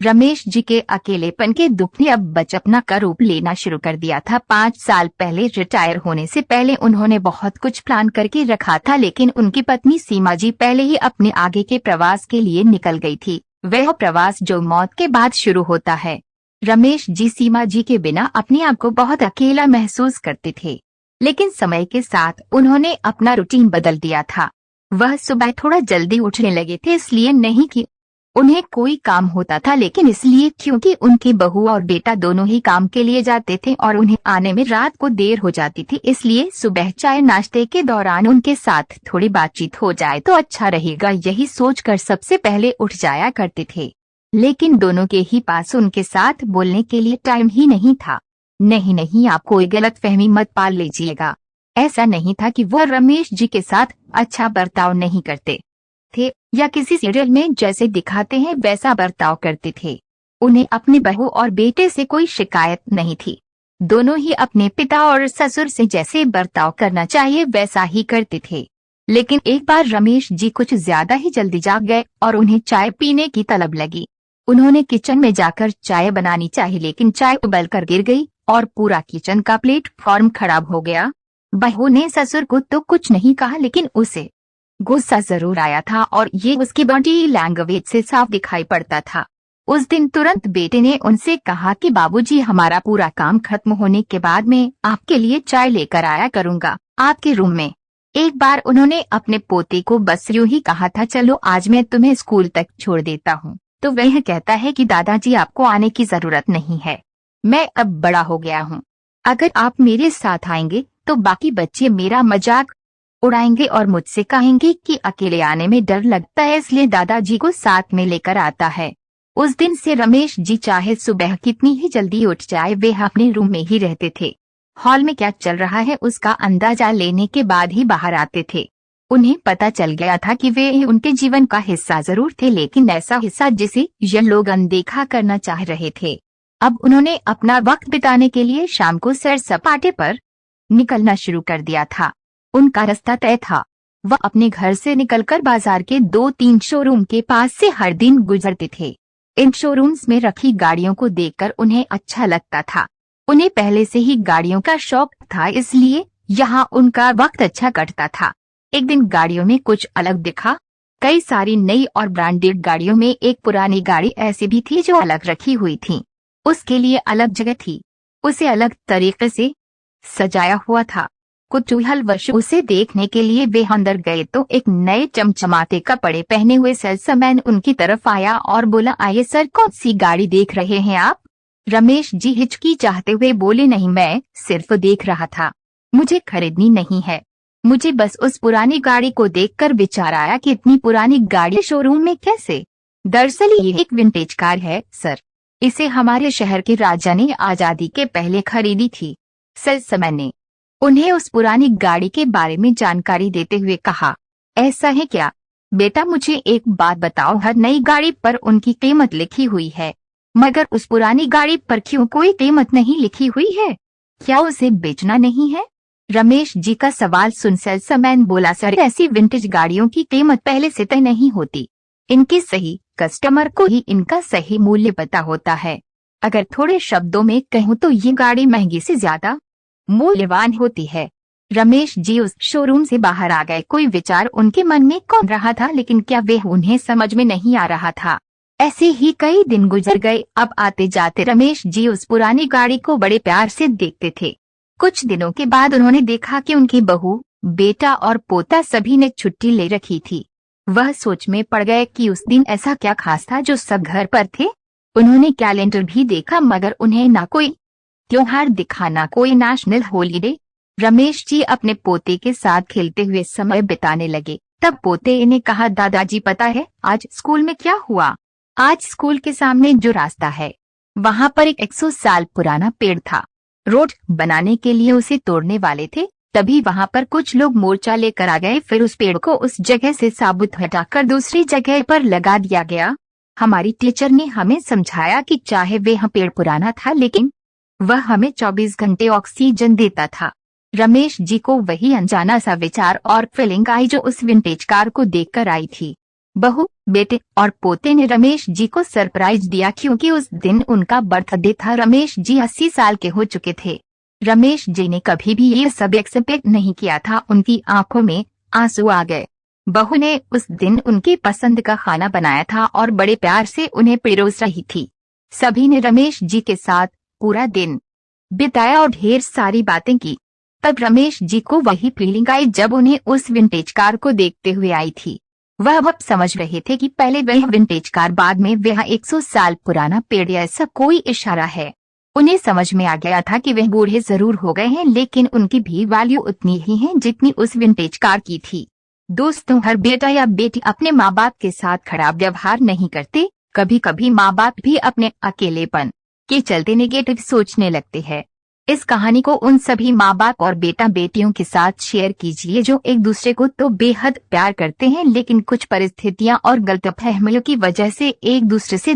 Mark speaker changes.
Speaker 1: रमेश जी के अकेलेपन के दुख ने अब बचपना का रूप लेना शुरू कर दिया था। 5 साल पहले रिटायर होने से पहले उन्होंने बहुत कुछ प्लान करके रखा था, लेकिन उनकी पत्नी सीमा जी पहले ही अपने आगे के प्रवास के लिए निकल गई थी। वह प्रवास जो मौत के बाद शुरू होता है। रमेश जी सीमा जी के बिना अपने आप को बहुत अकेला महसूस करते थे, लेकिन समय के साथ उन्होंने अपना रूटीन बदल दिया था। वह सुबह थोड़ा जल्दी उठने लगे थे, इसलिए नहीं कि उन्हें कोई काम होता था, लेकिन इसलिए क्योंकि उनकी बहू और बेटा दोनों ही काम के लिए जाते थे और उन्हें आने में रात को देर हो जाती थी। इसलिए सुबह चाय नाश्ते के दौरान उनके साथ थोड़ी बातचीत हो जाए तो अच्छा रहेगा, यही सोचकर सबसे पहले उठ जाया करते थे। लेकिन दोनों के ही पास उनके साथ बोलने के लिए टाइम ही नहीं था। नहीं नहीं, आप कोई गलतफहमी मत पाल लीजिएगा। ऐसा नहीं था कि वह रमेश जी के साथ अच्छा बर्ताव नहीं करते थे या किसी सीरियल में जैसे दिखाते हैं वैसा बर्ताव करते थे। उन्हें अपनी बहू और बेटे से कोई शिकायत नहीं थी। दोनों ही अपने पिता और ससुर से जैसे बर्ताव करना चाहिए वैसा ही करते थे। लेकिन एक बार रमेश जी कुछ ज्यादा ही जल्दी जाग गए और उन्हें चाय पीने की तलब लगी। उन्होंने किचन में जाकर चाय बनानी चाहिए, लेकिन चाय उबल कर गिर गई और पूरा किचन का प्लेटफॉर्म खराब हो गया। बहू ने ससुर को तो कुछ नहीं कहा, लेकिन उसे गुस्सा जरूर आया था और ये उसकी बॉडी लैंग्वेज से साफ दिखाई पड़ता था। उस दिन तुरंत बेटे ने उनसे कहा कि बाबूजी, हमारा पूरा काम खत्म होने के बाद मैं आपके लिए चाय लेकर आया करूंगा आपके रूम में। एक बार उन्होंने अपने पोते को बस यूं ही कहा था, चलो आज मैं तुम्हें स्कूल तक छोड़ देता हूँ, तो वह कहता है कि दादाजी आपको आने की जरूरत नहीं है, मैं अब बड़ा हो गया हूँ। अगर आप मेरे साथ आएंगे तो बाकी बच्चे मेरा मजाक उड़ाएंगे और मुझसे कहेंगे कि अकेले आने में डर लगता है, इसलिए दादाजी को साथ में लेकर आता है। उस दिन से रमेश जी चाहे सुबह कितनी ही जल्दी उठ जाए, वे अपने रूम में ही रहते थे। हॉल में क्या चल रहा है उसका अंदाजा लेने के बाद ही बाहर आते थे। उन्हें पता चल गया था कि वे उनके जीवन का हिस्सा जरूर थे, लेकिन ऐसा हिस्सा जिसे ये लोग अनदेखा करना चाह रहे थे। अब उन्होंने अपना वक्त बिताने के लिए शाम को सैर सपाटे पर निकलना शुरू कर दिया था। उनका रास्ता तय था। वह अपने घर से निकलकर बाजार के 2-3 शोरूम के पास से हर दिन गुजरते थे। इन शोरूम्स में रखी गाड़ियों को देखकर उन्हें अच्छा लगता था। उन्हें पहले से ही गाड़ियों का शौक था, इसलिए यहाँ उनका वक्त अच्छा कटता था। एक दिन गाड़ियों में कुछ अलग दिखा। कई सारी नई और ब्रांडेड गाड़ियों में एक पुरानी गाड़ी ऐसी भी थी जो अलग रखी हुई थी। उसके लिए अलग जगह थी, उसे अलग तरीके से सजाया हुआ था। कुतूहलवश उसे देखने के लिए वे अंदर गए तो एक नए चमचमाते कपड़े पहने हुए सेल्समैन उनकी तरफ आया और बोला, आइए सर, कौन सी गाड़ी देख रहे हैं आप? रमेश जी हिचकिचाते हुए बोले, नहीं, मैं सिर्फ देख रहा था, मुझे खरीदनी नहीं है। मुझे बस उस पुरानी गाड़ी को देखकर विचार आया कि इतनी पुरानी गाड़ी शोरूम में कैसे? दरअसल ये एक विंटेज कार है सर, इसे हमारे शहर के राजा ने आजादी के पहले खरीदी थी। सेल्समैन ने उन्हें उस पुरानी गाड़ी के बारे में जानकारी देते हुए कहा, ऐसा है क्या? बेटा, मुझे एक बात बताओ, हर नई गाड़ी पर उनकी कीमत लिखी हुई है, मगर उस पुरानी गाड़ी पर क्यों कोई कीमत नहीं लिखी हुई है? क्या उसे बेचना नहीं है? रमेश जी का सवाल सुन सेल्समैन बोला, सर, ऐसी विंटेज गाड़ियों की कीमत पहले से तय नहीं होती। इनके सही कस्टमर को ही इनका सही मूल्य पता होता है। अगर थोड़े शब्दों में कहूँ तो ये गाड़ी महंगी से ज्यादा मूल्यवान होती है। रमेश जी उस शोरूम से बाहर आ गए। कोई विचार उनके मन में कौन रहा था, लेकिन क्या वे उन्हें समझ में नहीं आ रहा था। ऐसे ही कई दिन गुजर गए। अब आते जाते रमेश जी उस पुरानी गाड़ी को बड़े प्यार से देखते थे। कुछ दिनों के बाद उन्होंने देखा कि उनकी बहू, बेटा और पोता सभी ने छुट्टी ले रखी थी। वह सोच में पड़ गए कि उस दिन ऐसा क्या खास था जो सब घर पर थे। उन्होंने कैलेंडर भी देखा, मगर उन्हें ना कोई त्योहार दिखा, ना कोई नेशनल हॉलीडे। रमेश जी अपने पोते के साथ खेलते हुए समय बिताने लगे। तब पोते ने कहा, दादाजी, पता है आज स्कूल में क्या हुआ? आज स्कूल के सामने जो रास्ता है वहाँ पर एक 100 साल पुराना पेड़ था। रोड बनाने के लिए उसे तोड़ने वाले थे, तभी वहाँ पर कुछ लोग मोर्चा लेकर आ गए। फिर उस पेड़ को उस जगह से साबुत हटाकर दूसरी जगह पर लगा दिया गया। हमारी टीचर ने हमें समझाया कि चाहे वह पेड़ पुराना था, लेकिन वह हमें 24 घंटे ऑक्सीजन देता था। रमेश जी को वही अनजाना सा विचार और फीलिंग आई जो उस विंटेज कार को देखकर आई थी। बहू, बेटे और पोते ने रमेश जी को सरप्राइज दिया क्योंकि उस दिन उनका बर्थडे था। रमेश जी 80 साल के हो चुके थे। रमेश जी ने कभी भी ये सब एक्सपेक्ट नहीं किया था। उनकी आंखों में आंसू आ गए। बहू ने उस दिन उनकी पसंद का खाना बनाया था और बड़े प्यार से उन्हें परोस रही थी। सभी ने रमेश जी के साथ पूरा दिन बिताया और ढेर सारी बातें की। तब रमेश जी को वही फीलिंग आई जब उन्हें उस विंटेज कार को देखते हुए आई थी। वह अब समझ रहे थे कि पहले वह विंटेज कार, बाद में वह 100 साल पुराना पेड़, ऐसा कोई इशारा है। उन्हें समझ में आ गया था कि वह बूढ़े जरूर हो गए हैं, लेकिन उनकी भी वैल्यू उतनी ही है जितनी उस विंटेज कार की थी। दोस्तों, हर बेटा या बेटी अपने माँ बाप के साथ खराब व्यवहार नहीं करते। कभी कभी माँ बाप भी अपने अकेलेपन के चलते नेगेटिव सोचने लगते हैं। इस कहानी को उन सभी माँ बाप और बेटा बेटियों के साथ शेयर कीजिए जो एक दूसरे को तो बेहद प्यार करते हैं, लेकिन कुछ परिस्थितियां और गलतफहमियों की वजह से एक दूसरे से